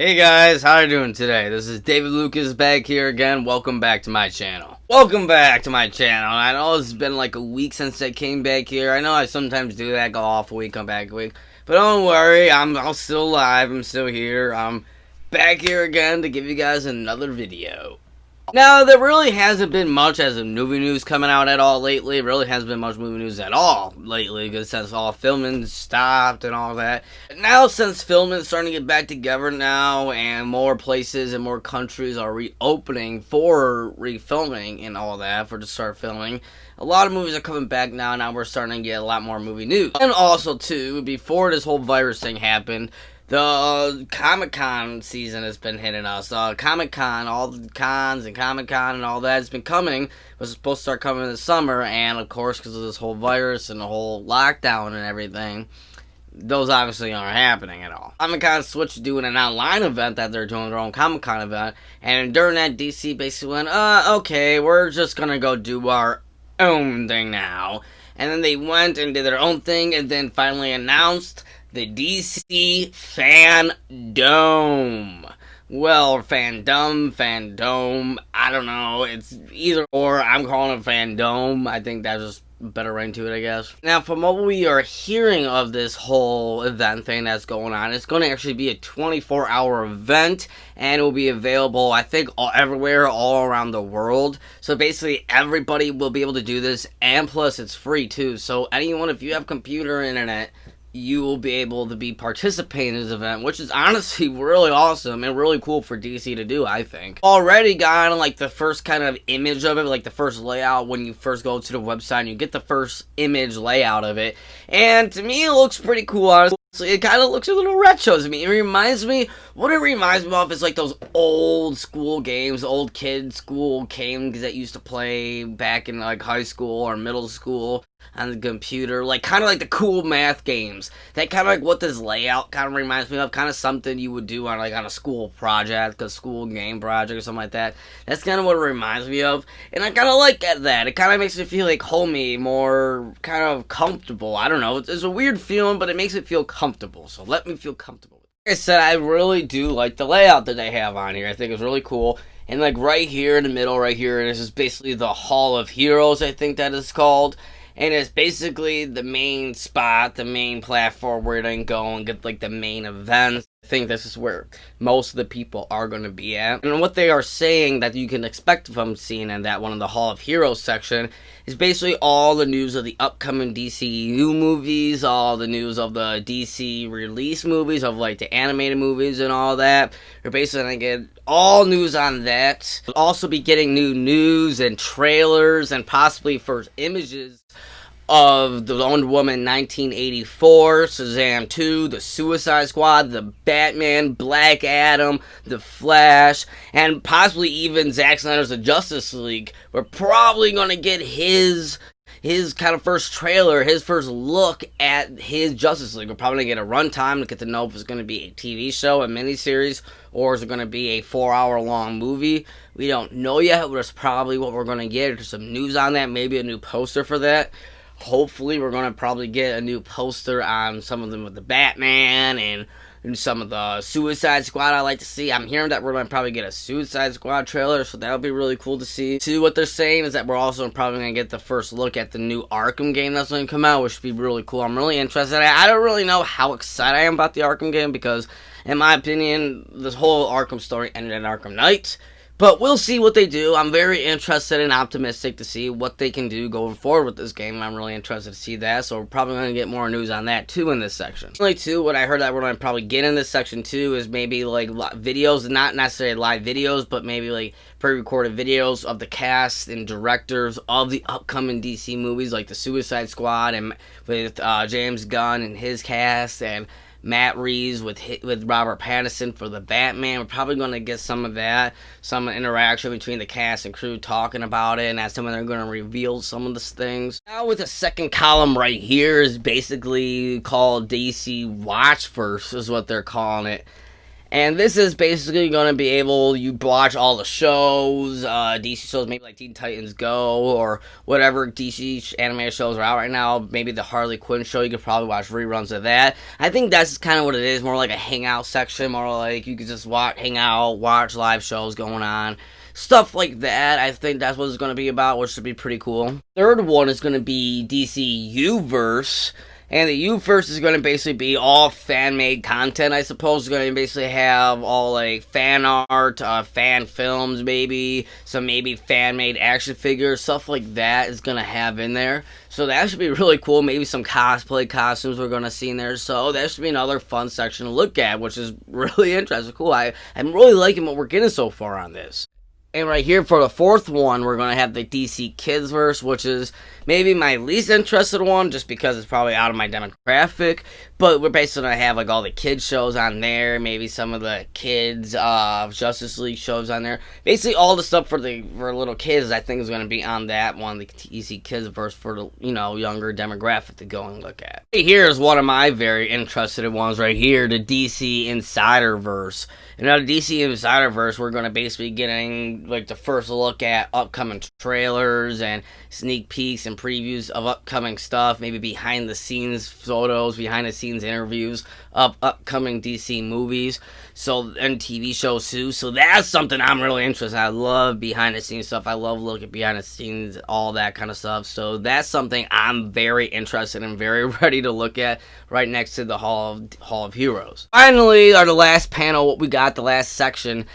Hey guys, how are you doing today? This is David Lucas back here again. Welcome back to my channel. I know it's been like a week since I came back here. I know I sometimes do that, go off a week, come back a week. But don't worry, I'm still alive, I'm still here. I'm back here again to give you guys another video. Now, there really hasn't been much as of movie news coming out at all lately. It really hasn't been much movie news at all lately, because since all filming stopped and all that. Now, since filming is starting to get back together now, and more places and more countries are reopening for refilming and all that, to start filming, a lot of movies are coming back now. Now we're starting to get a lot more movie news. And also, too, before this whole virus thing happened, the Comic-Con season has been hitting us. Comic-Con, all the cons and Comic-Con and all that has been coming. It was supposed to start coming in the summer, and of course, because of this whole virus and the whole lockdown and everything, those obviously aren't happening at all. Comic-Con switched to doing an online event that they're doing their own Comic-Con event, and during that, DC basically went, okay, we're just gonna go do our own thing now. And then they went and did their own thing, and then finally announced the DC Fandome. Well, fandom, I don't know. It's either or. I'm calling it Fandome. I think that's just a better ring to it, I guess. Now, from what we are hearing of this whole event thing that's going on, it's going to actually be a 24-hour event, and it will be available, I think, everywhere, all around the world. So basically, everybody will be able to do this, and plus, it's free, too. So anyone, if you have computer internet, you will be able to be participating in this event, which is honestly really awesome and really cool for DC to do, I think. Already gotten like the first kind of image of it, like the first layout when you first go to the website and you get the first image layout of it. And to me, it looks pretty cool, honestly. It kind of looks a little retro to me. It reminds me, what it reminds me of is like those old school games, old kid school games that used to play back in like high school or middle school on the computer, like kind of like the cool math games. That kind of like what this layout kind of reminds me of, kind of something you would do on like on a school project, a school game project or something like that. That's kind of what it reminds me of, and I kind of like that. It kind of makes me feel like homey, more kind of comfortable. I don't know, it's a weird feeling, but it makes it feel comfortable, so let me feel comfortable. Like I said, I really do like the layout that they have on here. I think it's really cool. And like right here in the middle, right here, this is basically the Hall of Heroes, I think that is called. And it's basically the main spot, the main platform where they can go and get like the main events. I think this is where most of the people are going to be at. And what they are saying that you can expect from seeing in that one of the Hall of Heroes section is basically all the news of the upcoming DCU movies, all the news of the DC release movies, of like the animated movies and all that. You're basically going to get all news on that. We'll also be getting new news and trailers and possibly first images of the Wonder Woman 1984, Shazam 2, the Suicide Squad, the Batman, Black Adam, the Flash, and possibly even Zack Snyder's The Justice League. We're probably going to get his kind of first trailer, his first look at his Justice League. We're probably going to get a runtime to get to know if it's going to be a TV show, a miniseries, or is it going to be a 4-hour long movie. We don't know yet, but that's probably what we're going to get. There's some news on that, maybe a new poster for that. Hopefully, we're going to probably get a new poster on some of them with the Batman and some of the Suicide Squad I like to see. I'm hearing that we're going to probably get a Suicide Squad trailer, so that'll be really cool to see. See, what they're saying is that we're also probably going to get the first look at the new Arkham game that's going to come out, which should be really cool. I'm really interested. I don't really know how excited I am about the Arkham game because, in my opinion, this whole Arkham story ended in Arkham Knight. But we'll see what they do. I'm very interested and optimistic to see what they can do going forward with this game. I'm really interested to see that, so we're probably going to get more news on that, too, in this section. Only, too, what I heard that we're going to probably get in this section, too, is maybe, like, videos, not necessarily live videos, but maybe, like, pre-recorded videos of the cast and directors of the upcoming DC movies, like the Suicide Squad, and with James Gunn and his cast, and Matt Reeves with Robert Pattinson for the Batman. We're probably going to get some of that, some interaction between the cast and crew talking about it, and that's when they're going to reveal some of the things. Now with the second column right here is basically called DC Watchverse is what they're calling it. And this is basically going to be able, you watch all the shows, DC shows, maybe like Teen Titans Go, or whatever DC animated shows are out right now. Maybe the Harley Quinn show, you could probably watch reruns of that. I think that's kind of what it is, more like a hangout section, more like you could just hang out, watch live shows going on. Stuff like that, I think that's what it's going to be about, which should be pretty cool. Third one is going to be DC Uverse. And the Uverse is going to basically be all fan-made content, I suppose. It's going to basically have all, like, fan art, fan films, maybe. Some maybe fan-made action figures, stuff like that is going to have in there. So that should be really cool. Maybe some cosplay costumes we're going to see in there. So that should be another fun section to look at, which is really interesting. Cool. I'm really liking what we're getting so far on this. And right here for the fourth one, we're going to have the DC KidsVerse, which is maybe my least interested one, just because it's probably out of my demographic. But we're basically going to have like all the kids shows on there, maybe some of the kids Justice League shows on there. Basically all the stuff for little kids, I think, is going to be on that one, the DC KidsVerse, for the younger demographic to go and look at. Here is one of my very interested ones right here, the DC InsiderVerse. And now the DC InsiderVerse, we're going to basically be getting like the first look at upcoming trailers and sneak peeks and previews of upcoming stuff, maybe behind the scenes photos, behind the scenes interviews of upcoming DC movies, and TV shows too. So that's something I'm really interested in. I love behind the scenes stuff. I love looking behind the scenes, all that kind of stuff. So that's something I'm very interested in, very ready to look at, right next to the Hall of Heroes. Finally, the last panel, what we got, the last section,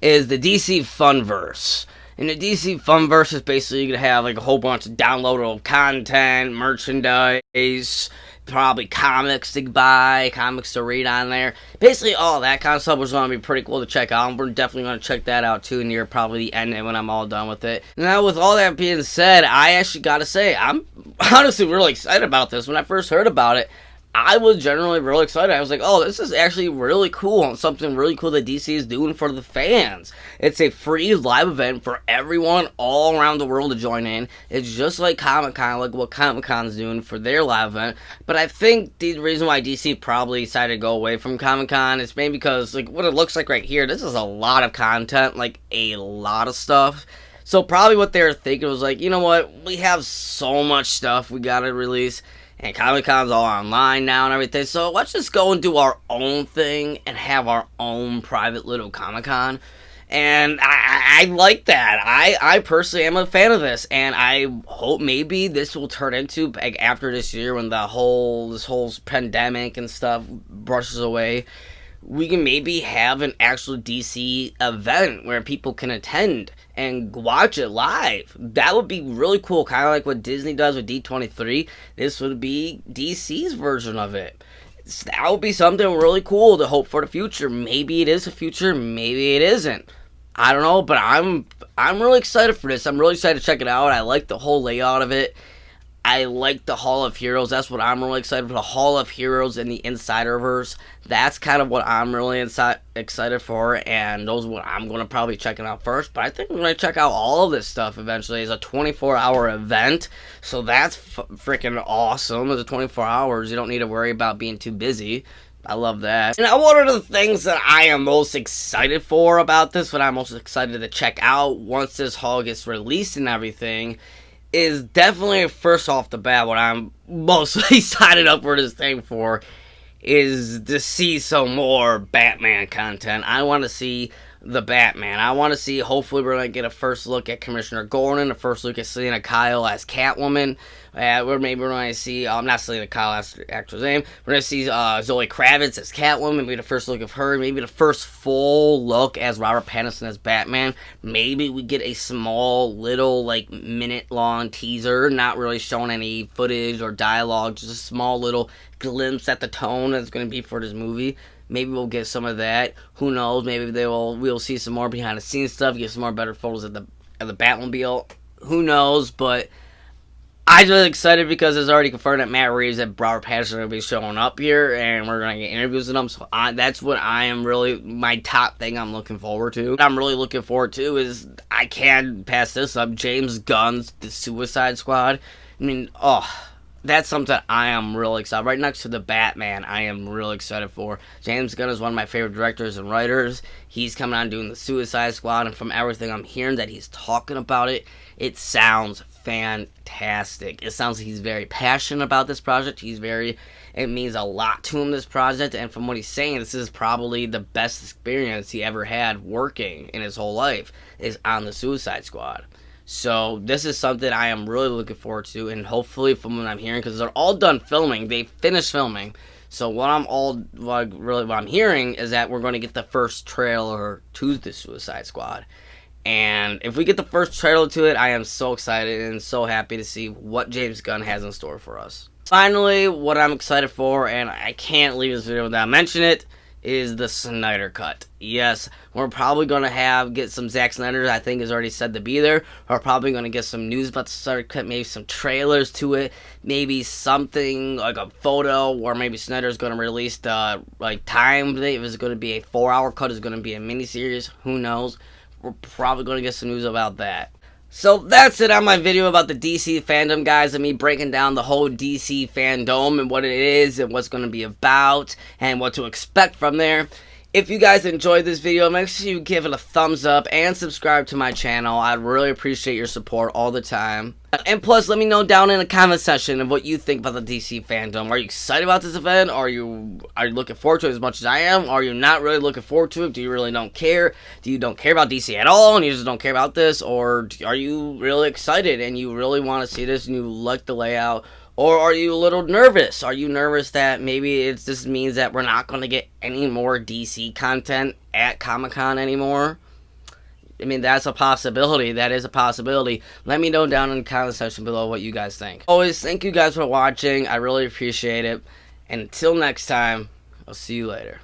is the DC FunVerse. And the DC FunVerse is basically going to have like a whole bunch of downloadable content, merchandise, probably comics to buy, comics to read on there. Basically all that kind of stuff was going to be pretty cool to check out. We're definitely going to check that out too near probably the end when I'm all done with it. Now, with all that being said, I actually got to say, I'm honestly really excited about this. When I first heard about it, I was generally really excited. I was like, oh, this is actually really cool, and something really cool that DC is doing for the fans. It's a free live event for everyone all around the world to join in. It's just like Comic-Con, like what Comic-Con's doing for their live event. But I think the reason why DC probably decided to go away from Comic-Con is maybe because, like, what it looks like right here, this is a lot of content, like a lot of stuff. So probably what they were thinking was like, you know what, we have so much stuff we gotta release, and Comic-Con's all online now and everything, so let's just go and do our own thing and have our own private little Comic-Con. And I like that. I personally am a fan of this, and I hope maybe this will turn into, like, after this year when this whole pandemic and stuff brushes away, we can maybe have an actual DC event where people can attend and watch it live. That would be really cool, kind of like what Disney does with D23. This would be DC's version of it. That would be something really cool to hope for the future. Maybe it is a future, maybe it isn't. I don't know, but I'm really excited for this. I'm really excited to check it out. I like the whole layout of it. I like the Hall of Heroes. That's what I'm really excited for. The Hall of Heroes and the InsiderVerse. That's kind of what I'm really excited for. And those are what I'm going to probably check it out first. But I think I'm going to check out all of this stuff eventually. It's a 24-hour event. So that's freaking awesome. It's a 24 hours. You don't need to worry about being too busy. I love that. And one of the things that I am most excited for about this, what I'm most excited to check out once this haul gets released and everything, is definitely, first off the bat, what I'm mostly excited up for this thing for is to see some more Batman content. I want to see the Batman. I want to see, hopefully we're going to get a first look at Commissioner Gordon, a first look at Selena Kyle as Catwoman. Maybe we're going to see, not Selena Kyle, that's the actress name. We're going to see Zoe Kravitz as Catwoman, maybe the first look of her, maybe the first full look as Robert Pattinson as Batman. Maybe we get a small little, like, minute-long teaser, not really showing any footage or dialogue, just a small little glimpse at the tone that's going to be for this movie. Maybe we'll get some of that. Who knows? Maybe we'll see some more behind the scenes stuff, get some more better photos of the Batmobile. Who knows? But I'm just excited because it's already confirmed that Matt Reeves and Robert Pattinson are going to be showing up here, and we're going to get interviews with them. So that's what I am really, my top thing I'm looking forward to. What I'm really looking forward to is, I can't pass this up, James Gunn's The Suicide Squad. I mean, that's something I am really excited. Right next to the Batman, I am really excited for. James Gunn is one of my favorite directors and writers. He's coming on doing the Suicide Squad, and from everything I'm hearing that he's talking about it, it sounds fantastic. It sounds like he's very passionate about this project. It means a lot to him, this project, and from what he's saying, this is probably the best experience he ever had working in his whole life, is on the Suicide Squad. So this is something I am really looking forward to, and hopefully from what I'm hearing, because they're all done filming, they finished filming. So what I'm hearing is that we're going to get the first trailer to the Suicide Squad. And if we get the first trailer to it, I am so excited and so happy to see what James Gunn has in store for us. Finally, what I'm excited for, and I can't leave this video without mentioning it, is the Snyder Cut. Yes, we're probably going to get some Zack Snyder, I think, is already said to be there. We're probably going to get some news about the Snyder Cut, maybe some trailers to it, maybe something like a photo, or maybe Snyder's going to release the time. If it's going to be a 4-hour cut, it's going to be a miniseries, who knows. We're probably going to get some news about that. So that's it on my video about the DC fandom, guys, and me breaking down the whole DC fandom and what it is and what's going to be about and what to expect from there. If you guys enjoyed this video, make sure you give it a thumbs up and subscribe to my channel. I'd really appreciate your support all the time. And plus, let me know down in the comment section of what you think about the DC fandom. Are you excited about this event? Are you looking forward to it as much as I am? Are you not really looking forward to it? Do you really don't care? Do you don't care about DC at all and you just don't care about this? Or are you really excited and you really want to see this and you like the layout? Or are you a little nervous? Are you nervous that maybe this means that we're not going to get any more DC content at Comic-Con anymore? I mean, that's a possibility. That is a possibility. Let me know down in the comment section below what you guys think. Always, thank you guys for watching. I really appreciate it. And until next time, I'll see you later.